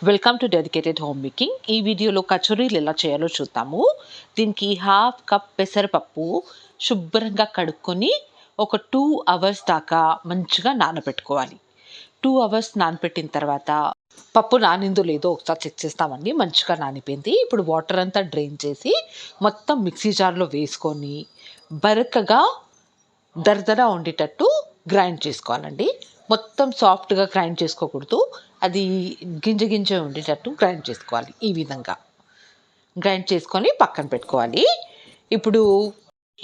Welcome to dedicated home making. ఈ వీడియోలో కచోరీలు ఎలా చేయాలో చూద్దాము. దీనికి హాఫ్ కప్ పెసరపప్పు శుభ్రంగా కడుక్కొని ఒక 2 అవర్స్ దాకా మంచిగా నానబెట్టుకోవాలి. 2 అవర్స్ నానబెట్టిన తర్వాత పప్పు నానిందో లేదో ఒకసారి చెక్ చేస్తామండి. మంచిగా నానిపోయింది. ఇప్పుడు వాటర్ అంతా డ్రైన్ చేసి మొత్తం మిక్సీ జార్లో వేసుకొని బరకగా దరదర ఉండేటట్టు గ్రైండ్ చేసుకోవాలండి. మొత్తం సాఫ్ట్గా గ్రైండ్ చేసుకోకూడదు. అది గింజ గింజ ఉండేటట్టు గ్రైండ్ చేసుకోవాలి. ఈ విధంగా గ్రైండ్ చేసుకొని పక్కన పెట్టుకోవాలి. ఇప్పుడు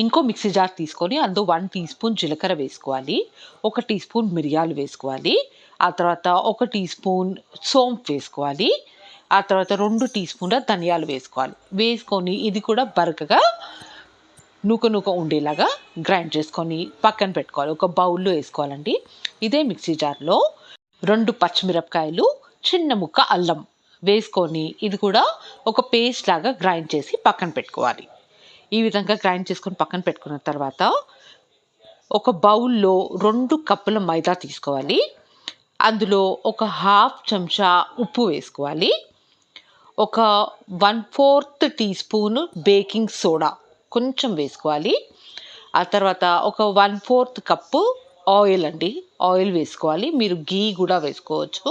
ఇంకో మిక్సీ జార్ తీసుకొని అందులో 1 టీ స్పూన్ జీలకర్ర వేసుకోవాలి, 1 టీ స్పూన్ మిరియాలు వేసుకోవాలి, ఆ తర్వాత 1 టీ స్పూన్ సోంపు వేసుకోవాలి, ఆ తర్వాత 2 టీ స్పూన్ల ధనియాలు వేసుకోవాలి. వేసుకొని ఇది కూడా బరకగా నూక ఉండేలాగా గ్రైండ్ చేసుకొని పక్కన పెట్టుకోవాలి. ఒక బౌల్లో వేసుకోవాలండి. ఇదే మిక్సీ జార్లో 2 పచ్చిమిరపకాయలు, చిన్న ముక్క అల్లం వేసుకొని ఇది కూడా ఒక పేస్ట్ లాగా గ్రైండ్ చేసి పక్కన పెట్టుకోవాలి. ఈ విధంగా గ్రైండ్ చేసుకొని పక్కన పెట్టుకున్న తర్వాత ఒక బౌల్లో 2 కప్పుల మైదా తీసుకోవాలి. అందులో ఒక హాఫ్ చెంచా ఉప్పు వేసుకోవాలి, ఒక 1/4 టీ స్పూన్ బేకింగ్ సోడా కొంచెం వేసుకోవాలి, ఆ తర్వాత ఒక 1/4 కప్పు ఆయిల్ వేసుకోవాలి. మీరు గీ కూడా వేసుకోవచ్చు.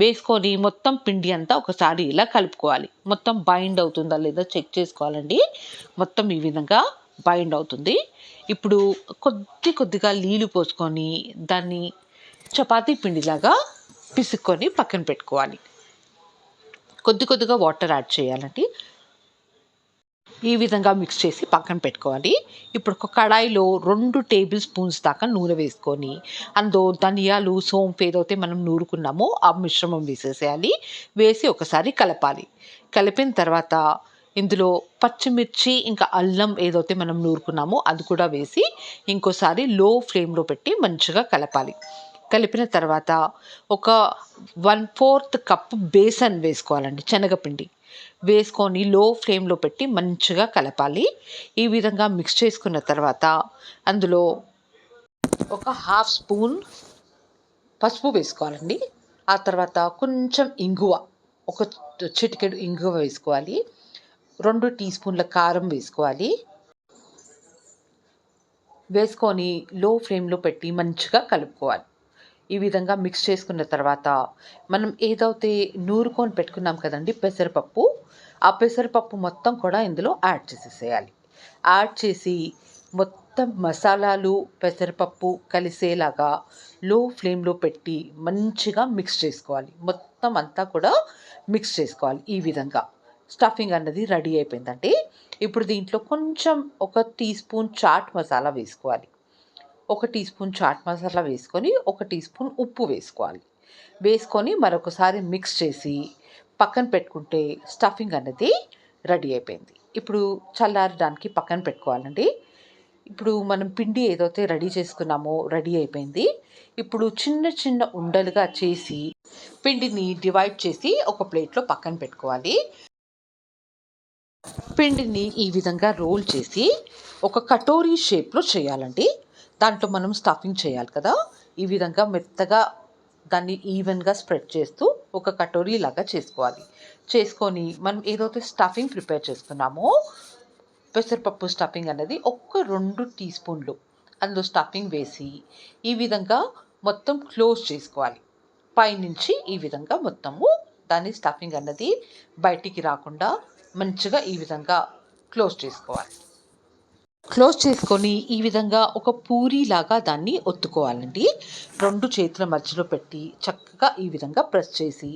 వేసుకొని మొత్తం పిండి అంతా ఒకసారి ఇలా కలుపుకోవాలి. మొత్తం బైండ్ అవుతుందా లేదా చెక్ చేసుకోవాలండి. మొత్తం ఈ విధంగా బైండ్ అవుతుంది. ఇప్పుడు కొద్దిగా నీళ్ళు పోసుకొని దాన్ని చపాతీ పిండిలాగా పిసుక్కొని పక్కన పెట్టుకోవాలి. కొద్దిగా వాటర్ యాడ్ చేయాలండి. ఈ విధంగా మిక్స్ చేసి పక్కన పెట్టుకోవాలి. ఇప్పుడు ఒక కడాయిలో 2 టేబుల్ స్పూన్స్ దాకా నూనె వేసుకొని అందులో ధనియాలు, సోంపు ఏదైతే మనం నూరుకున్నామో ఆ మిశ్రమం వేసేసేయాలి. వేసి ఒకసారి కలపాలి. కలిపిన తర్వాత ఇందులో పచ్చిమిర్చి ఇంకా అల్లం ఏదైతే మనం నూరుకున్నామో అది కూడా వేసి ఇంకోసారి లో ఫ్లేమ్లో పెట్టి మంచిగా కలపాలి. కలిపిన తర్వాత ఒక 1/4 కప్ బేసన్ వేసుకోవాలండి, శనగపిండి వేసుకొని లో ఫ్లేమ్లో పెట్టి మంచిగా కలపాలి. ఈ విధంగా మిక్స్ చేసుకున్న తర్వాత అందులో ఒక హాఫ్ స్పూన్ పసుపు వేసుకోవాలండి. ఆ తర్వాత కొంచెం ఇంగువ, ఒక చిటికెడు ఇంగువ వేసుకోవాలి. 2 టీ స్పూన్ల కారం వేసుకోవాలి. వేసుకొని లో ఫ్లేమ్లో పెట్టి మంచిగా కలుపుకోవాలి. ఈ విధంగా మిక్స్ చేసుకున్న తర్వాత మనం ఏదైతే నూరుకొని పెట్టుకున్నాం కదండి పెసరపప్పు, ఆ పెసరపప్పు మొత్తం కూడా ఇందులో యాడ్ చేసేసేయాలి. యాడ్ చేసి మొత్తం మసాలాలు పెసరపప్పు కలిసేలాగా లో ఫ్లేమ్లో పెట్టి మంచిగా మిక్స్ చేసుకోవాలి. మొత్తం అంతా కూడా మిక్స్ చేసుకోవాలి. ఈ విధంగా స్టఫింగ్ అన్నది రెడీ అయిపోయిందండి. ఇప్పుడు దీంట్లో కొంచెం ఒక టీ స్పూన్ చాట్ మసాలా వేసుకోవాలి. 1 టీ స్పూన్ చాట్ మసాలా వేసుకొని 1 టీ స్పూన్ ఉప్పు వేసుకోవాలి. వేసుకొని మరొకసారి మిక్స్ చేసి పక్కన పెట్టుకుంటే స్టఫింగ్ అనేది రెడీ అయిపోయింది. ఇప్పుడు చల్లారడానికి పక్కన పెట్టుకోవాలండి. ఇప్పుడు మనం పిండి ఏదైతే రెడీ చేసుకున్నామో రెడీ అయిపోయింది. ఇప్పుడు చిన్న ఉండలుగా చేసి పిండిని డివైడ్ చేసి ఒక ప్లేట్లో పక్కన పెట్టుకోవాలి. పిండిని ఈ విధంగా రోల్ చేసి ఒక కటోరీ షేప్లో చేయాలండి. దాంట్లో మనం స్టఫింగ్ చేయాలి కదా, ఈ విధంగా మెత్తగా దాన్ని ఈవెన్గా స్ప్రెడ్ చేస్తూ ఒక కటోరీ లాగా చేసుకోవాలి. చేసుకొని మనం ఏదైతే స్టఫింగ్ ప్రిపేర్ చేసుకున్నామో పెసరపప్పు స్టఫింగ్ అనేది ఒక 2 టీ స్పూన్లు అందులో స్టఫింగ్ వేసి ఈ విధంగా మొత్తం క్లోజ్ చేసుకోవాలి. పైనుంచి ఈ విధంగా మొత్తము దాని స్టఫింగ్ అన్నది బయటికి రాకుండా మంచిగా ఈ విధంగా క్లోజ్ చేసుకోవాలి. క్లోజ్ చేసుకొని ఈ విధంగా ఒక పూరీలాగా దాన్ని ఒత్తుకోవాలండి. 2 చేతుల మధ్యలో పెట్టి చక్కగా ఈ విధంగా ప్రెస్ చేసి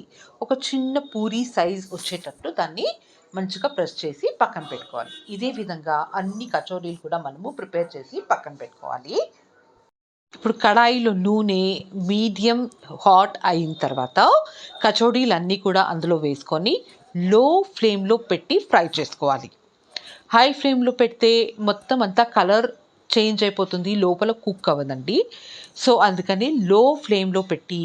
ఒక చిన్న పూరీ సైజ్ వచ్చేటట్టు దాన్ని మంచిగా ప్రెస్ చేసి పక్కన పెట్టుకోవాలి. ఇదే విధంగా అన్ని కచోరీలు కూడా మనము ప్రిపేర్ చేసి పక్కన పెట్టుకోవాలి. ఇప్పుడు కడాయిలో నూనె మీడియం హాట్ అయిన తర్వాత కచోరీలన్నీ కూడా అందులో వేసుకొని లో ఫ్లేమ్లో పెట్టి ఫ్రై చేసుకోవాలి. హై ఫ్లేమ్లో పెడితే మొత్తం అంతా కలర్ చేంజ్ అయిపోతుంది, లోపల కుక్ అవ్వదండి. సో అందుకని లో ఫ్లేమ్లో పెట్టి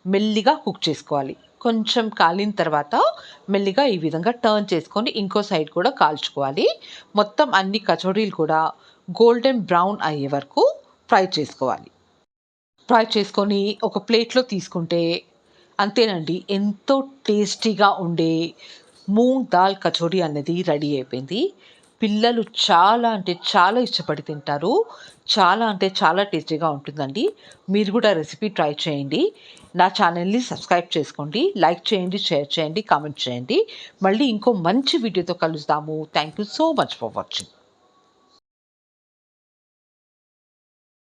మెల్లిగా కుక్ చేసుకోవాలి. కొంచెం కాలిన తర్వాత మెల్లిగా ఈ విధంగా టర్న్ చేసుకొని ఇంకో సైడ్ కూడా కాల్చుకోవాలి. మొత్తం అన్ని కచోరీలు కూడా గోల్డెన్ బ్రౌన్ అయ్యే వరకు ఫ్రై చేసుకోవాలి. ఫ్రై చేసుకొని ఒక ప్లేట్లో తీసుకుంటే అంతేనండి, ఎంతో టేస్టీగా ఉండే మూంగ్ దాల్ కచోరీ అనేది రెడీ అయిపోయింది. పిల్లలు చాలా అంటే చాలా ఇష్టపడి తింటారు. చాలా అంటే చాలా టేస్టీగా ఉంటుందండి. మీరు కూడా రెసిపీ ట్రై చేయండి. నా ఛానల్ని సబ్స్క్రైబ్ చేసుకోండి, లైక్ చేయండి, షేర్ చేయండి, కామెంట్ చేయండి. మళ్ళీ ఇంకో మంచి వీడియోతో కలుద్దాము. Thank you so much for watching.